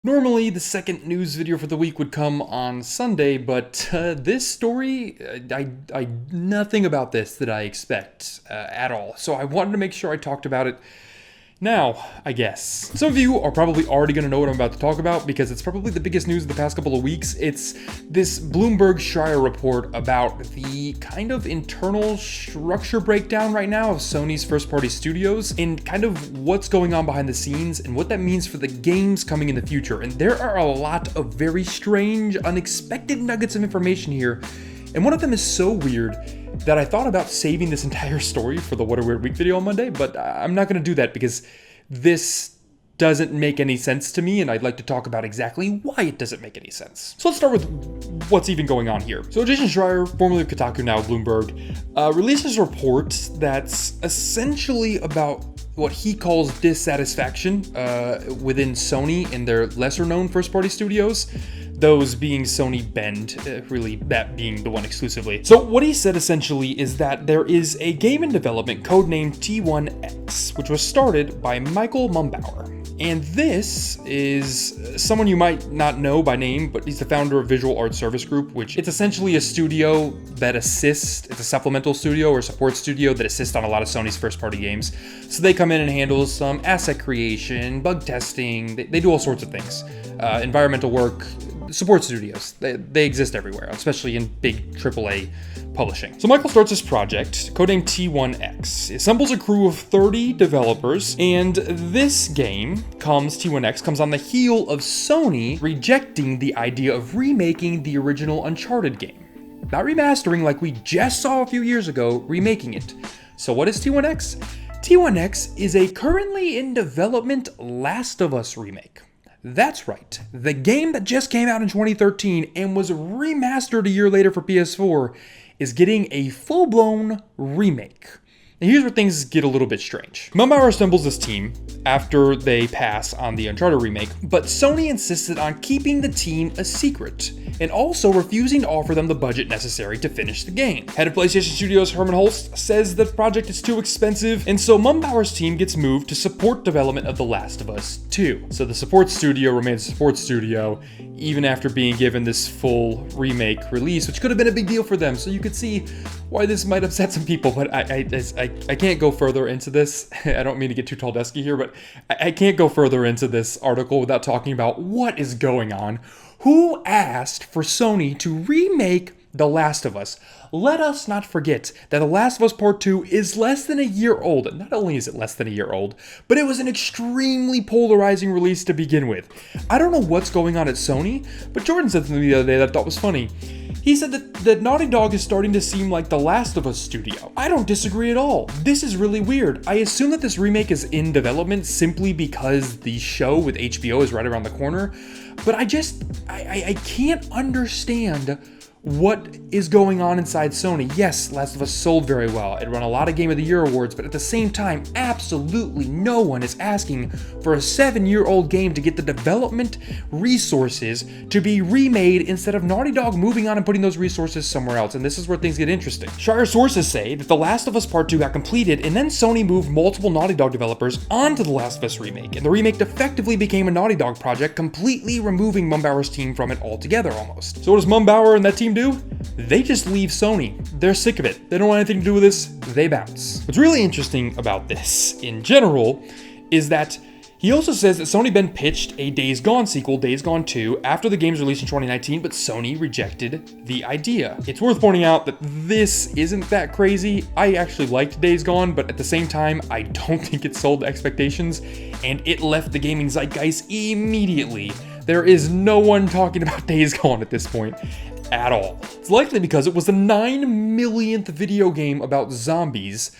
Normally, the second news video for the week would come on Sunday, but this story, nothing about this that I expect at all. So I wanted to make sure I talked about it now, I guess. Some of you are probably already going to know what I'm about to talk about because it's probably the biggest news of the past couple of weeks. It's this Bloomberg Shire report about the kind of internal structure breakdown right now of Sony's first-party studios and kind of what's going on behind the scenes and what that means for the games coming in the future. And there are a lot of very strange, unexpected nuggets of information here. And one of them is so weird that I thought about saving this entire story for the What a Weird Week video on Monday, but I'm not going to do that because this doesn't make any sense to me, and I'd like to talk about exactly why it doesn't make any sense. So let's start with what's even going on here. So Jason Schreier, formerly of Kotaku, now Bloomberg, releases a report that's essentially about what he calls dissatisfaction within Sony and their lesser-known first-party studios. Those being Sony Bend, really that being the one exclusively. So what he said essentially is that there is a game in development codenamed T1X, which was started by Michael Mumbauer. And this is someone you might not know by name, but he's the founder of Visual Art Service Group, which it's essentially a studio that assists, it's a supplemental studio or support studio that assists on a lot of Sony's first-party games. So they come in and handle some asset creation, bug testing, they do all sorts of things. Environmental work, support studios. They exist everywhere, especially in big AAA publishing. So Michael starts this project, codenamed T1X. He assembles a crew of 30 developers, and this game T1X comes on the heel of Sony rejecting the idea of remaking the original Uncharted game. Not remastering like we just saw a few years ago, remaking it. So what is T1X? T1X is a currently in development Last of Us remake. That's right, the game that just came out in 2013 and was remastered a year later for PS4 is getting a full-blown remake. And here's where things get a little bit strange. Mumbauer assembles this team after they pass on the Uncharted remake, but Sony insisted on keeping the team a secret, and also refusing to offer them the budget necessary to finish the game. Head of PlayStation Studios Herman Holst says the project is too expensive, and so Mumbauer's team gets moved to support development of The Last of Us 2. So the support studio remains a support studio, even after being given this full remake release, which could have been a big deal for them, so you could see why this might upset some people, but I can't go further into this. I don't mean to get too tall desky here, but I can't go further into this article without talking about what is going on. Who asked for Sony to remake The Last of Us? Let us not forget that The Last of Us Part 2 is less than a year old. Not only is it less than a year old, but it was an extremely polarizing release to begin with. I don't know what's going on at Sony, but Jordan said something the other day that I thought was funny. He said that Naughty Dog is starting to seem like the Last of Us studio. I don't disagree at all. This is really weird. I assume that this remake is in development simply because the show with HBO is right around the corner, but I can't understand what is going on inside Sony. Yes, Last of Us sold very well. It won a lot of Game of the Year awards, but at the same time, absolutely no one is asking for a 7-year-old game to get the development resources to be remade instead of Naughty Dog moving on and putting those resources somewhere else. And this is where things get interesting. Shire sources say that The Last of Us Part 2 got completed, and then Sony moved multiple Naughty Dog developers onto The Last of Us remake, and the remake effectively became a Naughty Dog project, completely removing Mumbauer's team from it altogether almost. So what does Mumbauer and that team do? They just leave Sony. They're sick of it. They don't want anything to do with this. They bounce. What's really interesting about this, in general, is that he also says that Sony Bend pitched a Days Gone sequel, Days Gone 2, after the game's release in 2019, but Sony rejected the idea. It's worth pointing out that this isn't that crazy. I actually liked Days Gone, but at the same time, I don't think it sold to expectations, and it left the gaming zeitgeist immediately. There is no one talking about Days Gone at this point at all. It's likely because it was the 9 millionth video game about zombies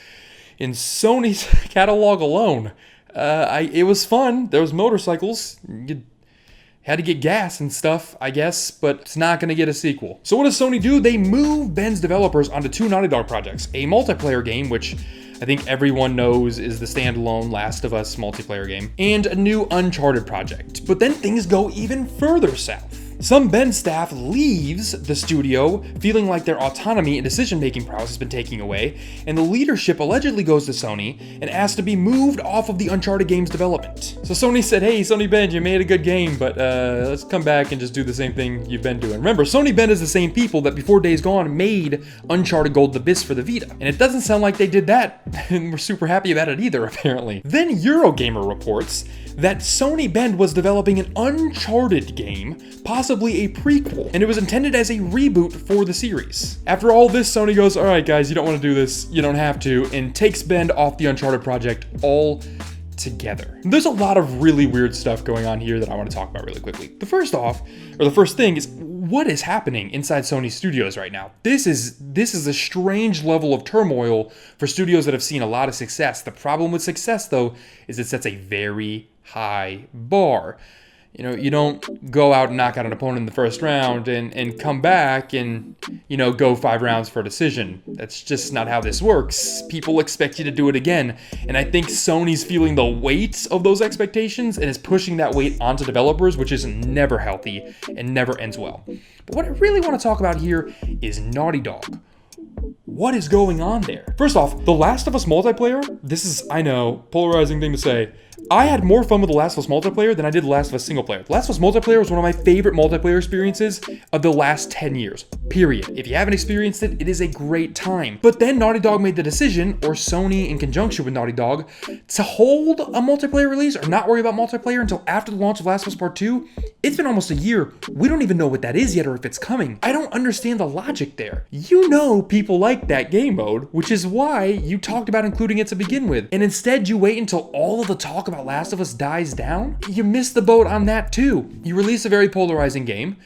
in Sony's catalog alone. It was fun. There was motorcycles. You had to get gas and stuff, I guess, but it's not going to get a sequel. So what does Sony do? They move Bend's developers onto 2 Naughty Dog projects. A multiplayer game, which I think everyone knows is the standalone Last of Us multiplayer game, and a new Uncharted project. But then things go even further south. Some Bend staff leaves the studio feeling like their autonomy and decision-making prowess has been taken away, and the leadership allegedly goes to Sony and asks to be moved off of the Uncharted games development. So Sony said, hey, Sony Bend, you made a good game, but let's come back and just do the same thing you've been doing. Remember, Sony Bend is the same people that before Days Gone made Uncharted Golden Abyss for the Vita, and it doesn't sound like they did that, and we're super happy about it either, apparently. Then Eurogamer reports that Sony Bend was developing an Uncharted game, possibly a prequel, and it was intended as a reboot for the series. After all this, Sony goes, all right guys, you don't want to do this, you don't have to, and takes Bend off the Uncharted project all together. There's a lot of really weird stuff going on here that I want to talk about really quickly. The first thing is, what is happening inside Sony Studios right now? This is a strange level of turmoil for studios that have seen a lot of success. The problem with success, though, is it sets a very high bar. You know, you don't go out and knock out an opponent in the first round and come back and, you know, go 5 rounds for a decision. That's just not how this works. People expect you to do it again. And I think Sony's feeling the weight of those expectations and is pushing that weight onto developers, which is never healthy and never ends well. But what I really want to talk about here is Naughty Dog. What is going on there? First off, The Last of Us multiplayer, this is, I know, polarizing thing to say. I had more fun with The Last of Us multiplayer than I did The Last of Us single player. The Last of Us multiplayer was one of my favorite multiplayer experiences of the last 10 years, period. If you haven't experienced it, it is a great time. But then Naughty Dog made the decision, or Sony in conjunction with Naughty Dog, to hold a multiplayer release or not worry about multiplayer until after the launch of Last of Us Part 2. It's been almost a year. We don't even know what that is yet or if it's coming. I don't understand the logic there. You know people like that game mode, which is why you talked about including it to begin with. And instead you wait until all of the talk about Last of Us dies down. You missed the boat on that too. You release a very polarizing game,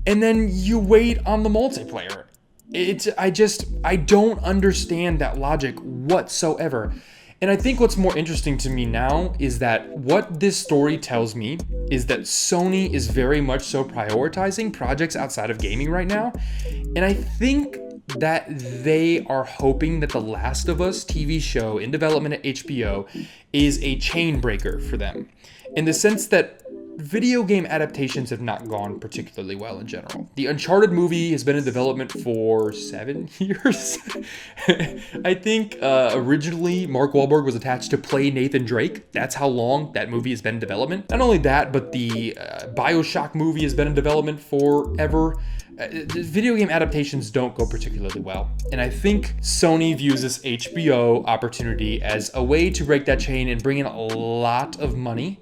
and then you wait on the multiplayer. I don't understand that logic whatsoever. And I think what's more interesting to me now is that what this story tells me is that Sony is very much so prioritizing projects outside of gaming right now. And I think that they are hoping that the Last of Us TV show in development at HBO is a chain breaker for them, in the sense that video game adaptations have not gone particularly well in general. The Uncharted movie has been in development for 7 years. I think originally Mark Wahlberg was attached to play Nathan Drake. That's how long that movie has been in development. Not only that, but the BioShock movie has been in development forever. Video game adaptations don't go particularly well. And I think Sony views this HBO opportunity as a way to break that chain and bring in a lot of money,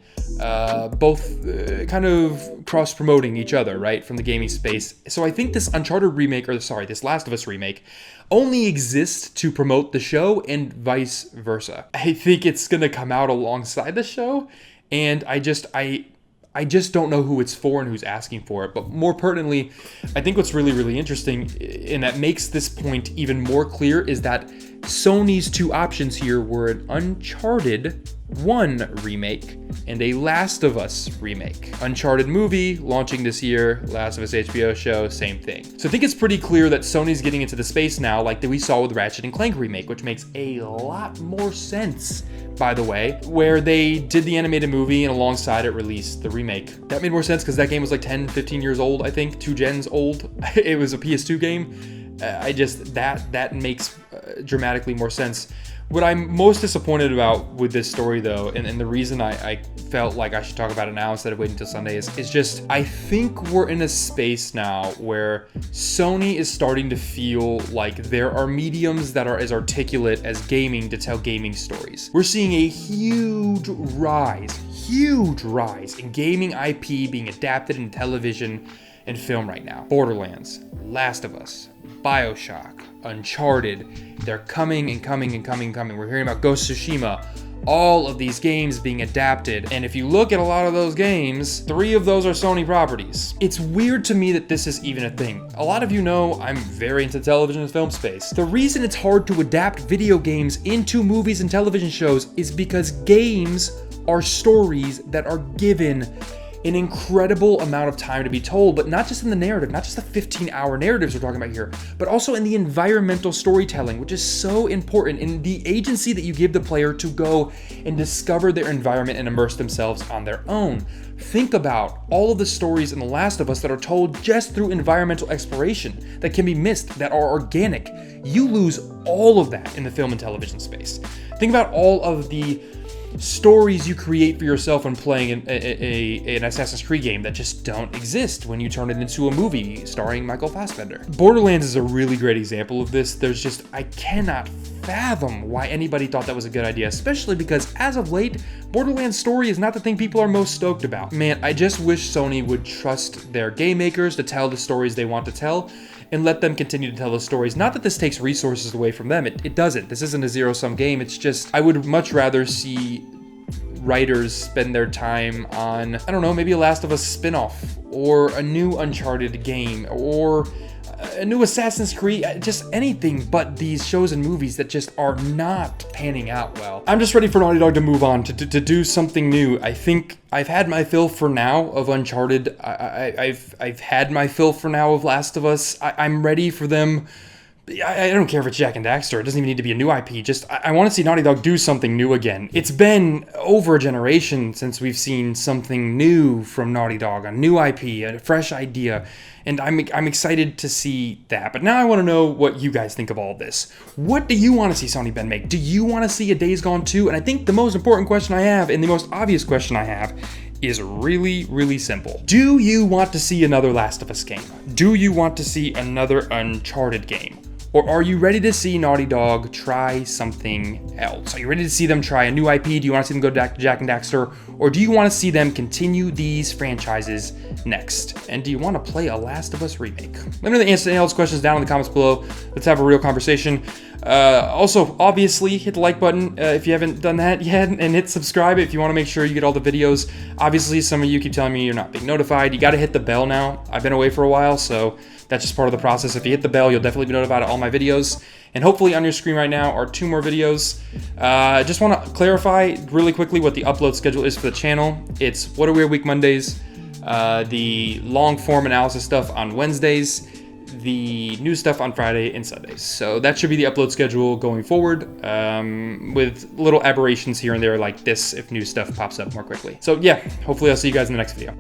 both kind of cross-promoting each other, right, from the gaming space. So I think this Uncharted remake, this Last of Us remake, only exists to promote the show and vice versa. I think it's gonna come out alongside the show, and I just don't know who it's for and who's asking for it. But more pertinently, I think what's really, really interesting and that makes this point even more clear is that Sony's 2 options here were an Uncharted 1 remake and a Last of Us remake. Uncharted movie launching this year, Last of Us HBO show, same thing. So I think it's pretty clear that Sony's getting into the space now like that we saw with Ratchet & Clank remake, which makes a lot more sense, by the way, where they did the animated movie and alongside it released the remake. That made more sense because that game was like 10, 15 years old, I think, 2 gens old. It was a PS2 game. That makes dramatically more sense. What I'm most disappointed about with this story, though, and the reason I felt like I should talk about it now instead of waiting until Sunday is just, I think we're in a space now where Sony is starting to feel like there are mediums that are as articulate as gaming to tell gaming stories. We're seeing a huge rise in gaming IP being adapted in television and film right now. Borderlands, Last of Us, BioShock, Uncharted, they're coming and coming and coming and coming. We're hearing about Ghost of Tsushima, all of these games being adapted. And if you look at a lot of those games, 3 of those are Sony properties. It's weird to me that this is even a thing. A lot of you know I'm very into television and film space. The reason it's hard to adapt video games into movies and television shows is because games are stories that are given an incredible amount of time to be told, but not just in the narrative, not just the 15-hour narratives we're talking about here, but also in the environmental storytelling, which is so important, in the agency that you give the player to go and discover their environment and immerse themselves on their own. Think about all of the stories in The Last of Us that are told just through environmental exploration, that can be missed, that are organic. You lose all of that in the film and television space. Think about all of the stories you create for yourself when playing an Assassin's Creed game that just don't exist when you turn it into a movie starring Michael Fassbender. Borderlands is a really great example of this. I cannot fathom why anybody thought that was a good idea, especially because as of late, Borderlands story is not the thing people are most stoked about. Man, I just wish Sony would trust their game makers to tell the stories they want to tell and let them continue to tell those stories. Not that this takes resources away from them. It doesn't. This isn't a zero-sum game. It's just, I would much rather see writers spend their time on, I don't know, maybe a Last of Us spin-off, or a new Uncharted game, or a new Assassin's Creed, just anything but these shows and movies that just are not panning out well. I'm just ready for Naughty Dog to move on, to do something new. I think I've had my fill for now of Uncharted. I've had my fill for now of Last of Us. I'm ready for them. I don't care if it's Jak and Daxter. It doesn't even need to be a new IP. Just, I want to see Naughty Dog do something new again. It's been over a generation since we've seen something new from Naughty Dog, a new IP, a fresh idea, and I'm excited to see that. But now I want to know what you guys think of all of this. What do you want to see Sony Ben make? Do you want to see a Days Gone 2? And I think the most important question I have, and the most obvious question I have, is really, really simple. Do you want to see another Last of Us game? Do you want to see another Uncharted game? Or are you ready to see Naughty Dog try something else? Are you ready to see them try a new IP? Do you want to see them go to Jak and Daxter? Or do you want to see them continue these franchises next? And do you want to play a Last of Us remake? Let me know the answer to any of those questions down in the comments below. Let's have a real conversation. Also, obviously, hit the like button if you haven't done that yet, and hit subscribe if you want to make sure you get all the videos. Obviously, some of you keep telling me you're not being notified. You got to hit the bell now. I've been away for a while, so that's just part of the process. If you hit the bell, you'll definitely be notified of all my videos. And hopefully on your screen right now are 2 more videos. I just want to clarify really quickly what the upload schedule is for the channel. It's What a Weird Week Mondays, the long form analysis stuff on Wednesdays, the new stuff on Friday and Sundays. So that should be the upload schedule going forward, with little aberrations here and there like this if new stuff pops up more quickly. So yeah, hopefully I'll see you guys in the next video.